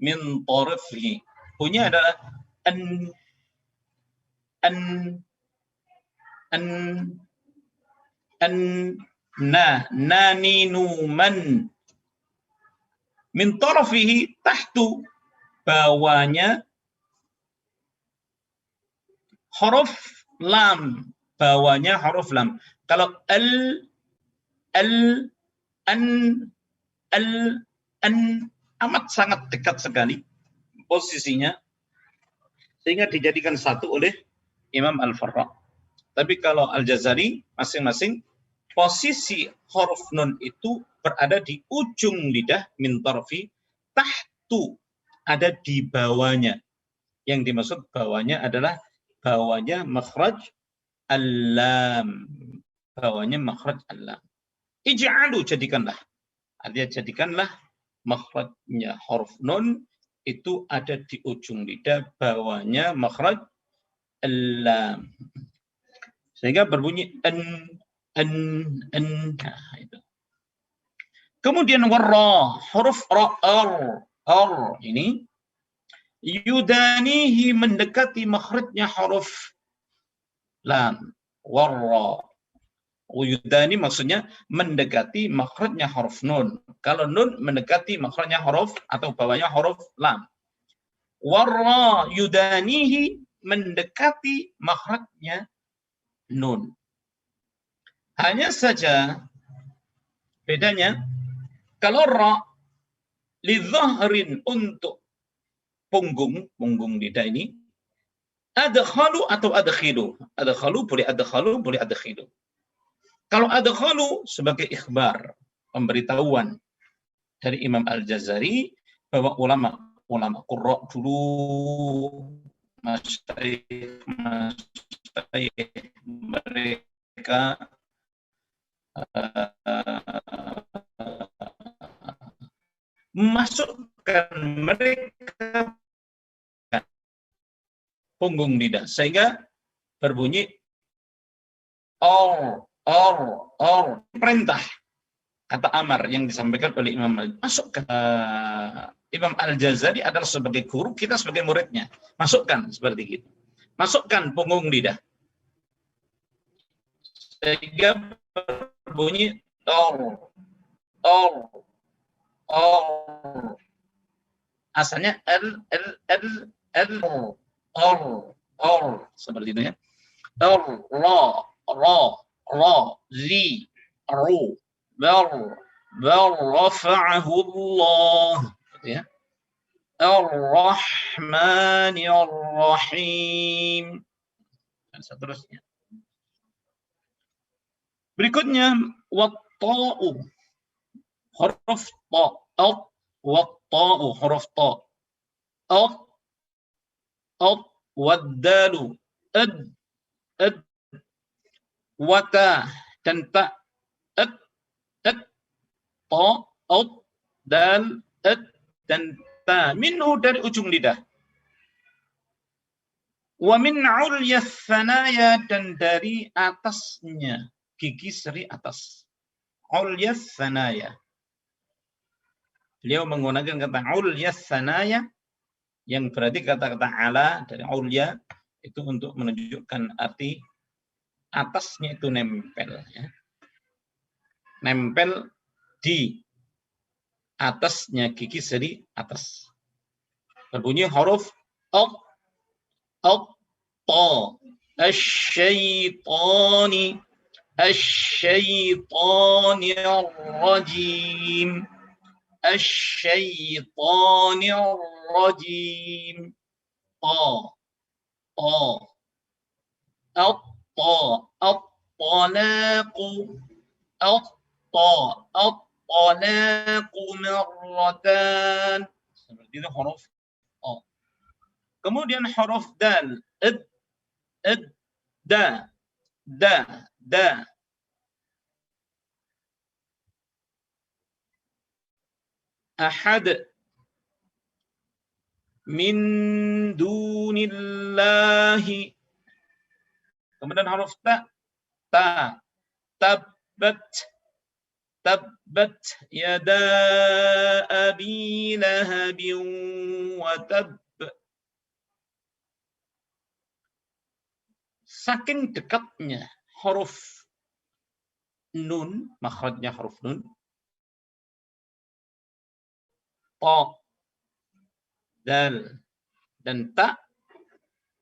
min tarafihi. Bunyinya adalah an an an an naninu man. Min tarafihi, tahtu, bawahnya huruf lam, bawahnya huruf lam. Kalau al an amat sangat dekat sekali posisinya, sehingga dijadikan satu oleh Imam Al-Farra. Tapi kalau Al-Jazari, masing-masing posisi huruf nun itu berada di ujung lidah, min tarfi, tahtu, ada di bawahnya. Yang dimaksud bawahnya adalah bawahnya makhraj al-lam. Bawahnya makhraj al-lam. Ij'alu, jadikanlah. Artinya jadikanlah makhrajnya huruf nun itu ada di ujung lidah, bawahnya makhraj al-lam. Sehingga berbunyi an. Nah, itu. Kemudian warra, huruf ra, ini yudanihi, mendekati makhrajnya huruf lam. Warra. Yudani maksudnya mendekati makhrajnya huruf nun. Kalau nun mendekati makhrajnya huruf atau bawahnya huruf lam. Warra yudanihi, mendekati makhrajnya nun. Hanya saja bedanya, kalau ra lidhahrin, untuk punggung lidah ini, adkhalu atau adkhilu. Adkhalu boleh adkhalu, boleh adkhilu. Kalau adkhalu sebagai ikhbar, pemberitahuan dari Imam Al-Jazari bahwa ulama qurra dulu, masyayikh mereka masukkan mereka punggung lidah sehingga berbunyi perintah, kata amar yang disampaikan oleh Imam masukkan. Imam Al-Jazari adalah sebagai guru, kita sebagai muridnya, masukkan seperti itu, masukkan punggung lidah sehingga berbunyi asalnya seperti itu ya. Zi ru rafa'ahu Allah, ya. Ar-Rahmanir Rahim, dan seterusnya. Berikutnya wat-ta'u, huruf ta, wat-ta'u, huruf ta, wad-dalu, wata, dan ta, ta, dal, dan ta, minhu, dari ujung lidah. Wa min ulyas sanaya, dan dari atasnya gigi seri atas. Ulyas sanaya. Beliau menggunakan kata ulyas sanaya, yang berarti kata-kata ala dari ulya itu untuk menunjukkan arti atasnya itu nempel, ya. Nempel di atasnya gigi seri atas. Berbunyi huruf ta, asy-syaitani, asy-syaitanir rajim, asy-syaitanir rajim. At-talaqu, Talaqu marratan. Seperti itu huruf O. Kemudian huruf dal. Id, da, da. Ahad. Min dunillahi. Kemudian huruf ta. Tabbat yada abi lahabin wa tab. Saking dekatnya huruf nun, makhrajnya huruf nun, ta, dal, dan ta,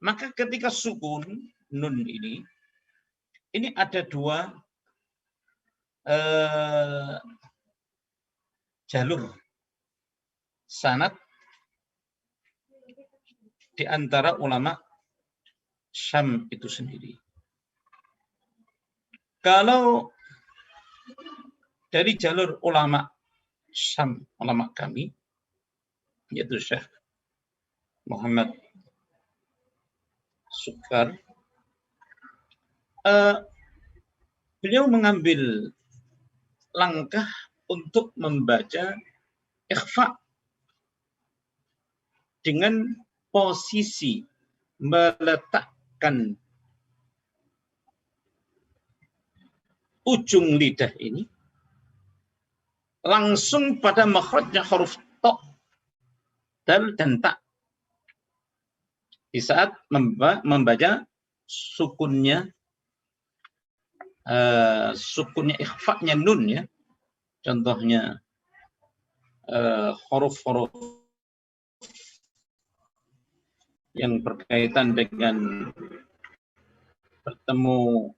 maka ketika sukun nun ini ada dua jalur sanad di antara ulama Syam itu sendiri. Kalau dari jalur ulama Syam, ulama kami, yaitu Syekh Muhammad Sukar, beliau mengambil langkah untuk membaca ikhfa dengan posisi meletakkan ujung lidah ini langsung pada makhrajnya huruf to, dal, dan ta. Di saat membaca sukunnya ikhfa-nya nun ya. Contohnya huruf-huruf yang berkaitan dengan bertemu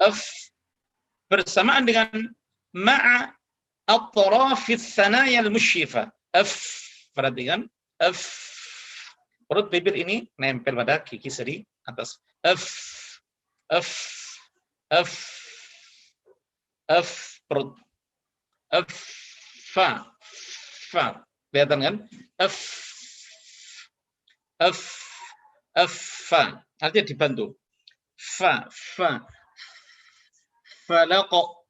F bersamaan dengan ma'a atrafis sanaya al-musyrifa. F, perhatikan, F. Perut bibir ini nempel pada gigi seri atas. F, F, F, F, perut. F, fa, fa. Kelihatan kan? F, F, F, fa. Artinya dibantu. Fa, fa. Falaqo.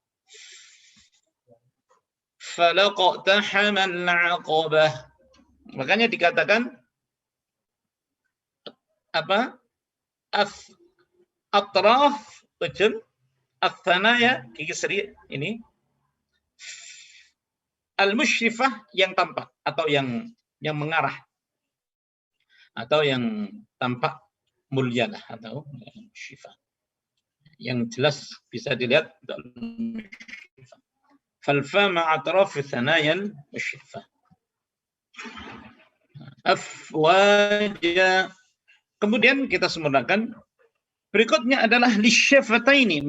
Falaqtahamal 'aqabah. Makanya dikatakan apa? Atraf ujung, athanaya gigi seri ini, al-musyrifah yang tampak atau yang mengarah atau yang tampak mulia lah, atau musyrifah yang jelas bisa dilihat. Falfa ma'atraf thanaya al-musyrifah. Afwaja. Kemudian kita sempurnakan. Berikutnya adalah lisyafataini.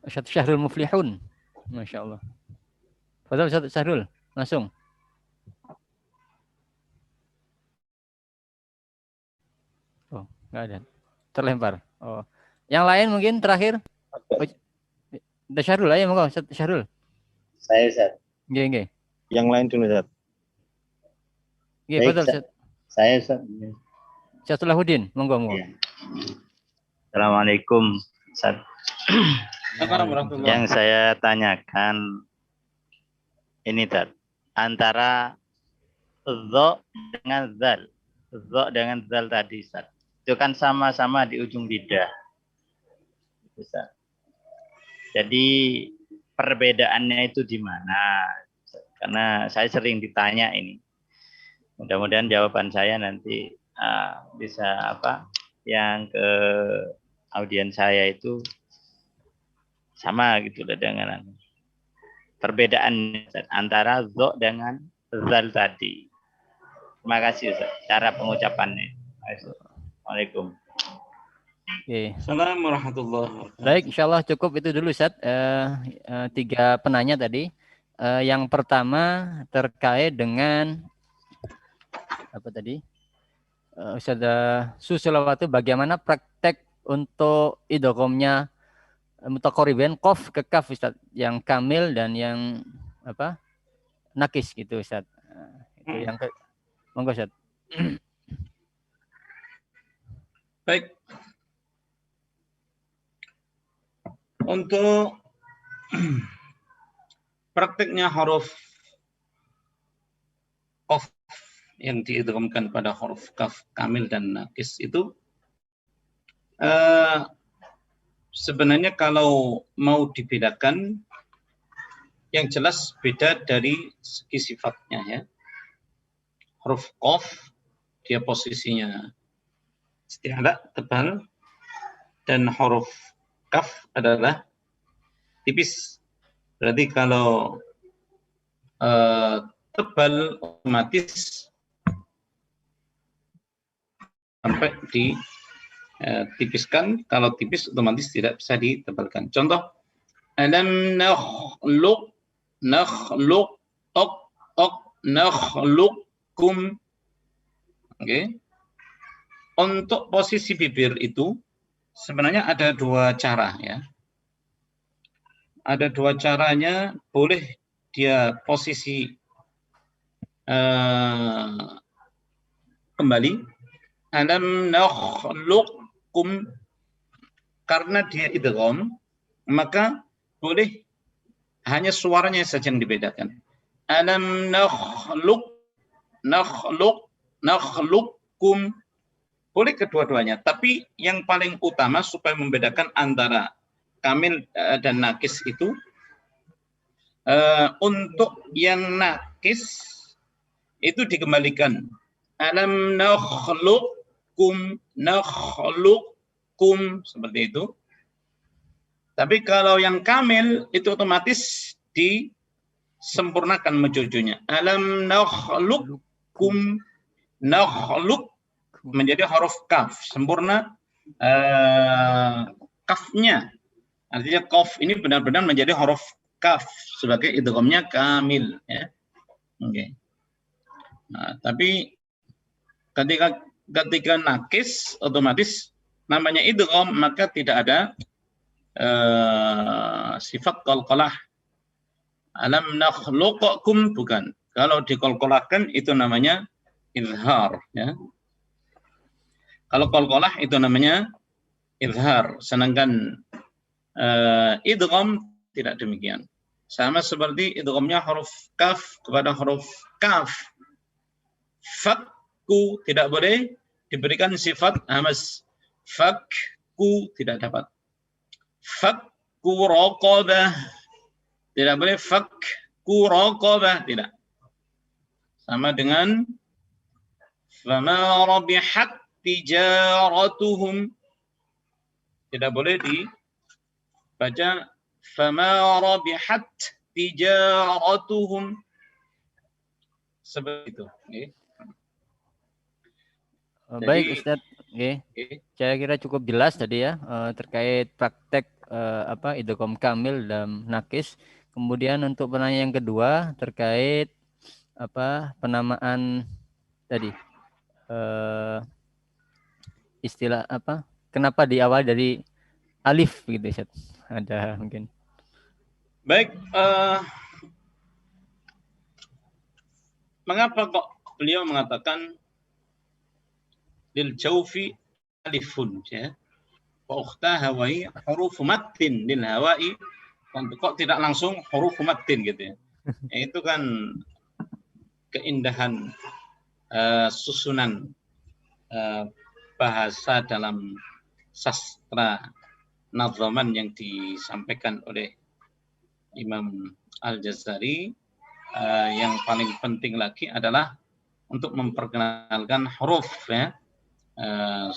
Ustaz Syahrul Muflihun. Masya Allah. Fadhal Ustaz Syahrul, langsung. Oh, nggak ada. Terlempar. Oh. Yang lain mungkin terakhir. Oh, Syahrul aja monggo, Ustaz Syahrul. Saya, Ustaz. Nggih, nggih. Yang lain dulu, Ustaz. Nggih, Baik, betul, Ustaz. Saya, Ustaz. Ustaz Salahuddin, monggo, monggo. Ya. Assalamualaikum, Ustaz. Yang saya tanyakan ini, Ustaz. Antara dho dengan zal. Dho dengan zal tadi, Ustaz. Itu kan sama-sama di ujung lidah. Ustaz. Jadi perbedaannya itu di mana? Karena saya sering ditanya ini. Mudah-mudahan jawaban saya nanti bisa yang ke audiens saya itu sama gitu dengan perbedaan antara dho dengan zal tadi. Terima kasih, Ustaz. Cara pengucapannya. Assalamualaikum. Oke. Assalamualaikum warahmatullahi wabarakatuh. Baik, insyaallah cukup itu dulu, Ustaz. 3 penanya tadi. Yang pertama terkait dengan apa tadi? Ustaz Susilawati, bagaimana praktek untuk idghamnya mutaqaribain qaf ke kaf, Ustaz, yang kamil dan yang apa? Nakis gitu, Ustaz. Itu yang monggo, Ustaz. Baik. Untuk prakteknya huruf qaf yang diidghamkan pada huruf kaf kamil dan nakis itu sebenarnya kalau mau dibedakan, yang jelas beda dari segi sifatnya ya. Huruf qaf dia posisinya isti'la tebal dan huruf kaf adalah tipis. Berarti kalau tebal otomatis sampai ditipiskan, kalau tipis otomatis tidak bisa ditebalkan. Contoh, alam nakhluq nakhluqkum. Oke. Untuk posisi bibir itu sebenarnya ada 2 cara ya. Ada 2 caranya, boleh dia posisi kembali alam nakhluqkum, karena dia idgham maka boleh hanya suaranya saja yang dibedakan. Alam nakhluqkum, boleh kedua-duanya, tapi yang paling utama supaya membedakan antara kamil dan nakis itu, untuk yang nakis itu dikembalikan. Alam nakhluqkum seperti itu. Tapi kalau yang kamil itu otomatis disempurnakan mejojonya. Alam nakhluqkum, nakhluq menjadi huruf kaf, sempurna kafnya. Artinya qaf ini benar-benar menjadi huruf kaf sebagai idghamnya kamil ya. Oke. Nah, tapi ketika nakis otomatis namanya idgham, maka tidak ada sifat qalqalah. Alam nakhluqkum bukan. Kalau dikolkolahkan itu namanya izhar ya. Kalau qalqalah itu namanya izhar, sedangkan idgham tidak demikian. Sama seperti idghamnya huruf kaf kepada huruf kaf. Fakku tidak boleh diberikan sifat hamas. Fakku tidak dapat. Fakku raqabah tidak boleh. Fakku raqabah tidak. Sama dengan fama rabihat tijaratuhum, tidak boleh dibaca fama rabihat tijaratuhum seperti itu. Okay. Baik, Ustaz. Okay. Saya kira cukup jelas tadi ya terkait praktek idgham kamil dalam nakis. Kemudian untuk pertanyaan yang kedua terkait penamaan tadi istilah kenapa di awal dari alif gitu Ustaz? Ada mungkin. Baik, mengapa kok beliau mengatakan lil jawfi alifun ya? Wa ukhtaha wa huruf maddin lil hawa'i, kok tidak langsung huruf maddin gitu ya. Itu kan keindahan susunan bahasa dalam sastra nadhaman yang disampaikan oleh Imam Al-Jazari. Yang paling penting lagi adalah untuk memperkenalkan huruf ya,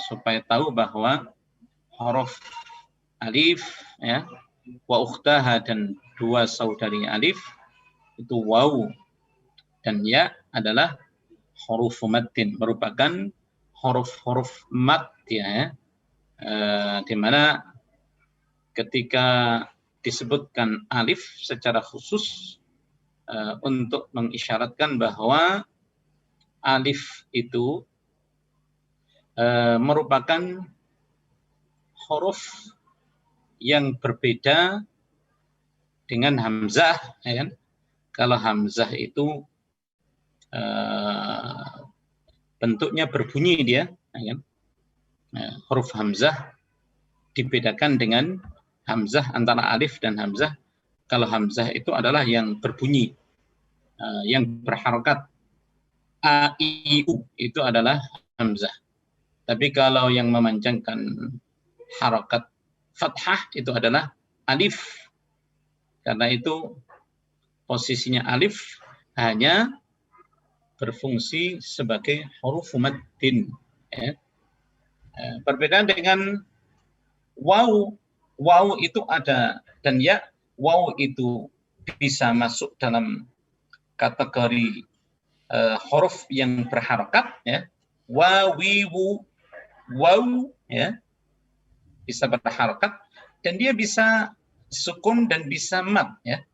supaya tahu bahwa huruf alif ya, wa ukhtaha dan dua saudari alif itu waw dan ya adalah huruf maddin, merupakan huruf-huruf mad ya, di mana ketika disebutkan alif secara khusus untuk mengisyaratkan bahwa alif itu merupakan huruf yang berbeda dengan hamzah ya kan? Kalau hamzah itu bentuknya berbunyi dia ya kan? Huruf hamzah dibedakan dengan hamzah antara alif dan hamzah. Kalau hamzah itu adalah yang berbunyi, yang berharokat. A, I, U itu adalah hamzah. Tapi kalau yang memanjangkan harokat fathah itu adalah alif. Karena itu posisinya alif hanya berfungsi sebagai huruf maddin. Ya. Perbedaan dengan waw. Waw itu ada dan ya, waw itu bisa masuk dalam kategori huruf yang berharokat ya. Wawiwu, waw ya, bisa berharokat dan dia bisa sukun dan bisa mat ya.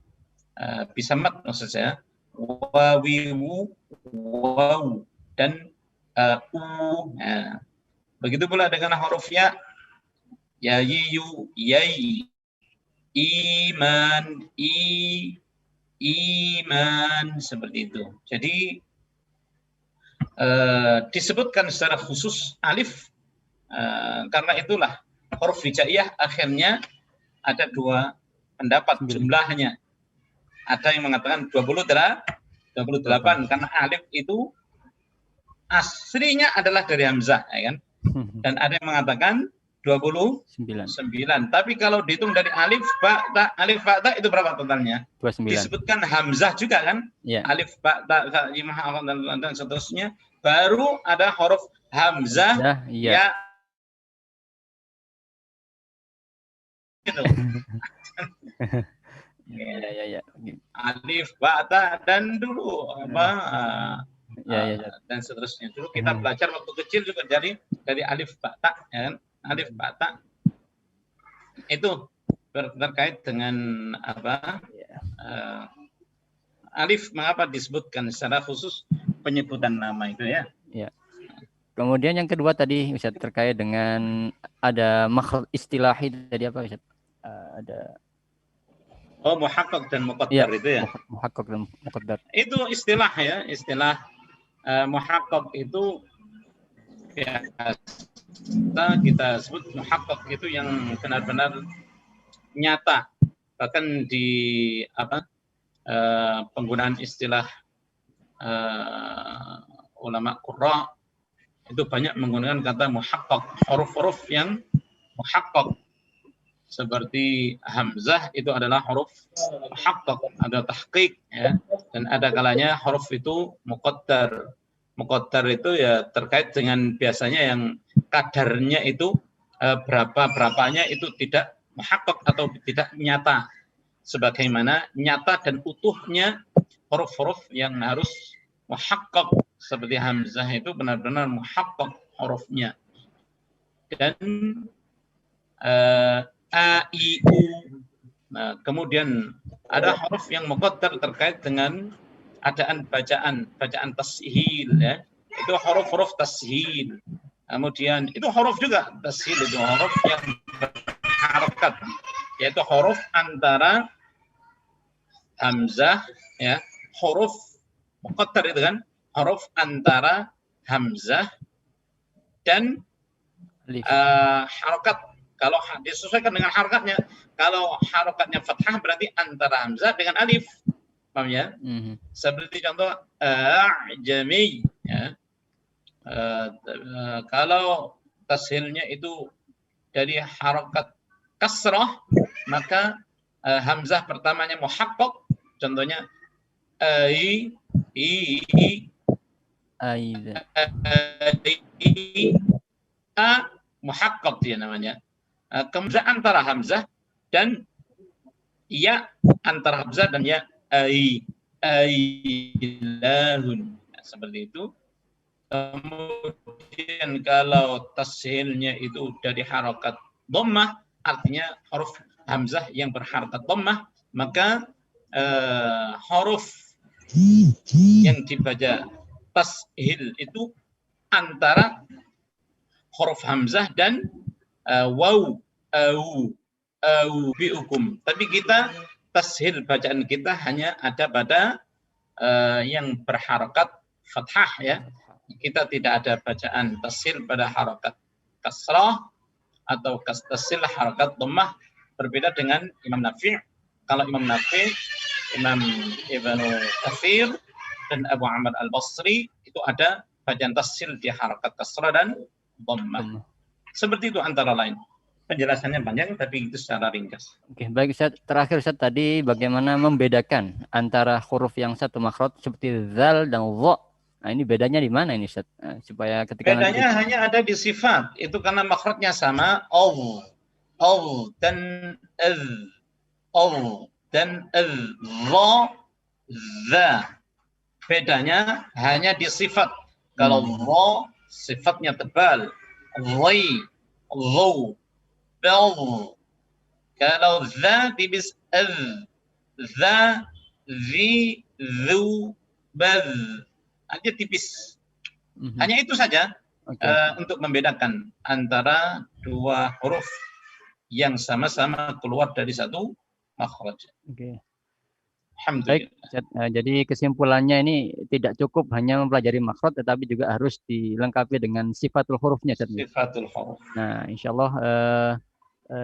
Bisa mat maksud saya. Wawiwu, waw dan u. Ya. Begitu pula dengan huruf ya. Ya, yu, yai, iman, iman, seperti itu. Jadi disebutkan secara khusus alif karena itulah huruf hijaiyah akhirnya ada dua pendapat jumlahnya. Ada yang mengatakan 28 karena alif itu aslinya adalah dari hamzah ya kan? Dan ada yang mengatakan 29. Tapi kalau dihitung dari alif ba ta itu berapa totalnya? 29. Disebutkan hamzah juga kan? Yeah. Alif ba ta dan seterusnya. Baru ada huruf hamzah ya. Gitu. Ya. Alif ba ta dan dulu dan seterusnya. Dulu kita belajar waktu kecil juga dari alif ba ta ya kan? Alif ba ta itu terkait dengan alif mengapa disebutkan secara khusus penyebutan nama itu ya. Ya. Kemudian yang kedua tadi Ustaz terkait dengan ada makhraj istilahi tadi apa Ustaz? Ada muhaqqaq dan muqaddar itu ya. Muhaqqaq dan muqaddar. Itu istilah ya, istilah muhaqqaq itu ya, kita sebut muhaqqaq itu yang benar-benar nyata. Bahkan di penggunaan istilah ulama qurra itu banyak menggunakan kata muhaqqaq, huruf-huruf yang muhaqqaq. Seperti hamzah itu adalah huruf muhaqqaq, ada tahqiq ya, dan ada kalanya huruf itu muqaddar. Muqaddar itu ya terkait dengan biasanya yang kadarnya itu berapanya itu tidak muhaqqaq atau tidak nyata. Sebagaimana nyata dan utuhnya huruf-huruf yang harus muhaqqaq seperti hamzah itu benar-benar muhaqqaq hurufnya. Dan a, i, u. Nah, kemudian ada huruf yang muqaddar terkait dengan adaan bacaan tashil ya. Itu huruf-huruf tashil. Kemudian itu huruf juga tashil, itu huruf yang berharakat, yaitu huruf antara hamzah ya, huruf muqaddar itu kan, huruf antara hamzah dan harakat. Kalau disesuaikan dengan harakatnya, kalau harakatnya fathah berarti antara hamzah dengan alif, paham ya? Seperti contoh a'jami ya. Kalau tashilnya itu dari harakat kasrah, maka hamzah pertamanya muhaqqaq, contohnya ai, a muhaqqaq dia namanya. Kemudian antara hamzah dan ya, antara hamzah dan ya, ailahun. Seperti itu. Kemudian kalau tashilnya itu dari harakat dhammah, artinya huruf hamzah yang berharakat dhammah, maka huruf yang dibaca tashil itu antara huruf hamzah dan waw, au biukum. Tapi kita tashil bacaan kita hanya ada pada yang berharakat fathah ya. Kita tidak ada bacaan tashil pada harakat kasrah atau tashil harakat dhammah, berbeda dengan Imam Nafi'. Kalau Imam Nafi', Imam Ibnu Katsir dan Abu Amr Al-Basri itu ada bacaan tashil di harakat kasrah dan dhammah. Seperti itu antara lain. Penjelasannya panjang tapi itu secara ringkas. Oke, baik Ustaz. Terakhir Ustaz, tadi bagaimana membedakan antara huruf yang satu makhraj seperti zal dan dha. Nah, ini bedanya di mana ini Ustaz? Supaya ketika bedanya hanya ada di sifat. Itu karena makhrajnya sama, al dan dan za. Bedanya hanya di sifat. Kalau dha sifatnya tebal, dhai, dhu, bel. Kalau za tipis, za, zi, zu, baz. Aja tipis. Hanya itu saja. Untuk membedakan antara dua huruf yang sama-sama keluar dari satu makhraj. Baik, jadi kesimpulannya ini tidak cukup hanya mempelajari makhraj, tetapi juga harus dilengkapi dengan sifatul hurufnya. Sifatul huruf. Nah, insya Allah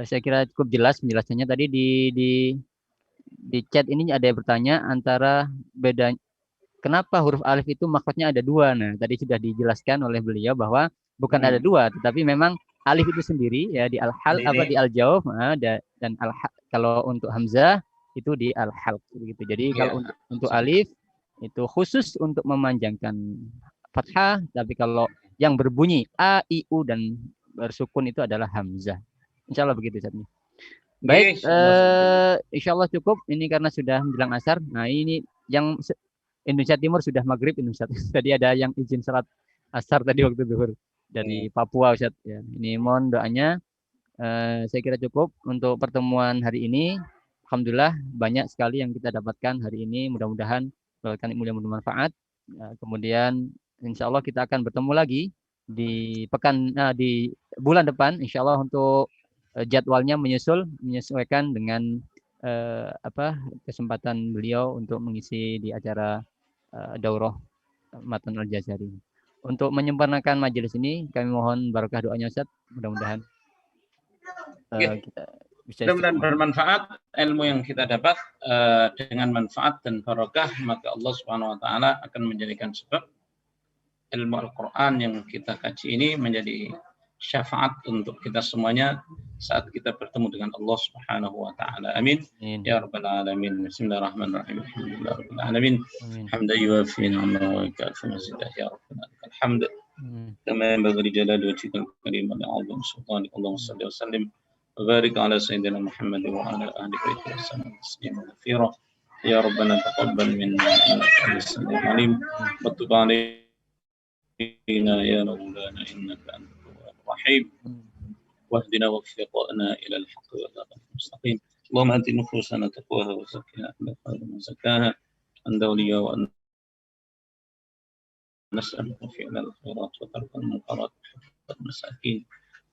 saya kira cukup jelas penjelasannya. Tadi di chat ini ada yang bertanya antara beda kenapa huruf alif itu makhrajnya ada dua. Nah, tadi sudah dijelaskan oleh beliau bahwa bukan ada dua, tetapi memang alif itu sendiri ya di al-hal di al-jawf dan kalau untuk hamzah itu di al-halq begitu. Jadi kalau untuk alif itu khusus untuk memanjangkan fathah, tapi kalau yang berbunyi a, i, u dan bersukun itu adalah hamzah. Insyaallah begitu Ustaz. Baik, insyaallah cukup ini karena sudah menjelang asar. Nah, ini yang Indonesia Timur sudah maghrib ini Ustaz. Tadi ada yang izin salat asar tadi waktu zuhur dari Papua Ustaz ya. Ini mohon doanya. Saya kira cukup untuk pertemuan hari ini. Alhamdulillah banyak sekali yang kita dapatkan hari ini. Mudah-mudahan bermanfaat. Kemudian insya Allah kita akan bertemu lagi di bulan depan. Insya Allah untuk jadwalnya menyesuaikan dengan kesempatan beliau untuk mengisi di acara daurah Matan Al-Jazari. Untuk menyempurnakan majelis ini kami mohon barakah doanya Ustaz. Mudah-mudahan kita mudah-mudahan bermanfaat ilmu yang kita dapat. Dengan manfaat dan barakah maka Allah Subhanahu wa taala akan menjadikan sebab ilmu Al-Qur'an yang kita kaji ini menjadi syafaat untuk kita semuanya saat kita bertemu dengan Allah Subhanahu wa taala. Amin. Ya rabbal alamin. Bismillahirrahmanirrahim. Alhamdulillahirabbil alamin. Hamdan yuwafi ni'amahu wa yukafi mazidah ya rabbana. Alhamd. Kama yanbaghi li jalali wajhikal karim wa li'azami sultanik. Allahumma shalli wa sallim wa barik ala sayyidina Muhammad wa ala ahli baitihi wa sallam tasliman katsira. Ya rabbana taqabbal minna innaka antas samiul alim wa tub alaina ya maulana innaka antal rahim. واهدنا وفقنا إلى الحق والهدى المستقيم. اللهم آت نفوسنا تقواها وزكها أنت خير من زكاها أنت وليها وأنت نسألك فعل الخيرات وترك المنكرات وحب المساكين.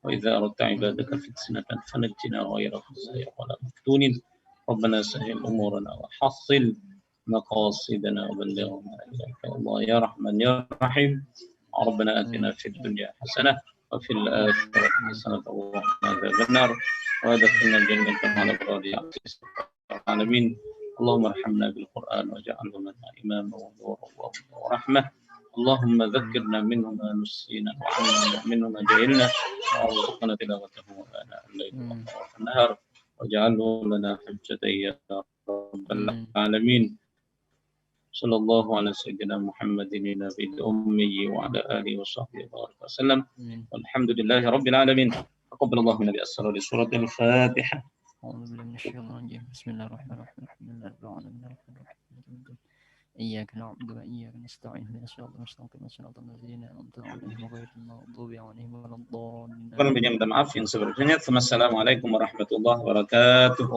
وإذا أردت عبادك فتنة فنجنا غير خزايا ولا مفتون. ربنا سهل أمورنا وحصل مقاصدنا وبلغنا إليك الله يا رحمن يا رحيم. ربنا آتنا في الدنيا حسنة وفي الآخرة حسنة وقنا عذاب النار وادخلنا الجنة مع الأبرار يا عزيز العالمين. اللهم ارحمنا بالقرآن واجعله لنا إماما ونورا ورحمة. اللهم ذكرنا منه ما نسينا وعلمنا منه ما جهلنا وارزقنا تلاوته آناء الليل وأطراف النهار واجعله لنا حجة يا رب العالمين. صلى الله على سيدنا محمد النبي الأمي وعلى آله وصحبه وبارك وسلم والحمد لله رب العالمين. تقبل الله من الأسرار لسورة الفاتحة. أعوذ بالله من الشيطان الرجيم. بسم الله الرحمن الرحيم. الحمد لله رب العالمين الرحمن الرحيم إياك نعبد وإياك نستعين اهدنا الصراط المستقيم صراط الذين أنعمت عليهم غير المغضوب عليهم ولا الضالين. Mohon maaf yang sebelumnya. Assalamualaikum warahmatullahi wabarakatuh.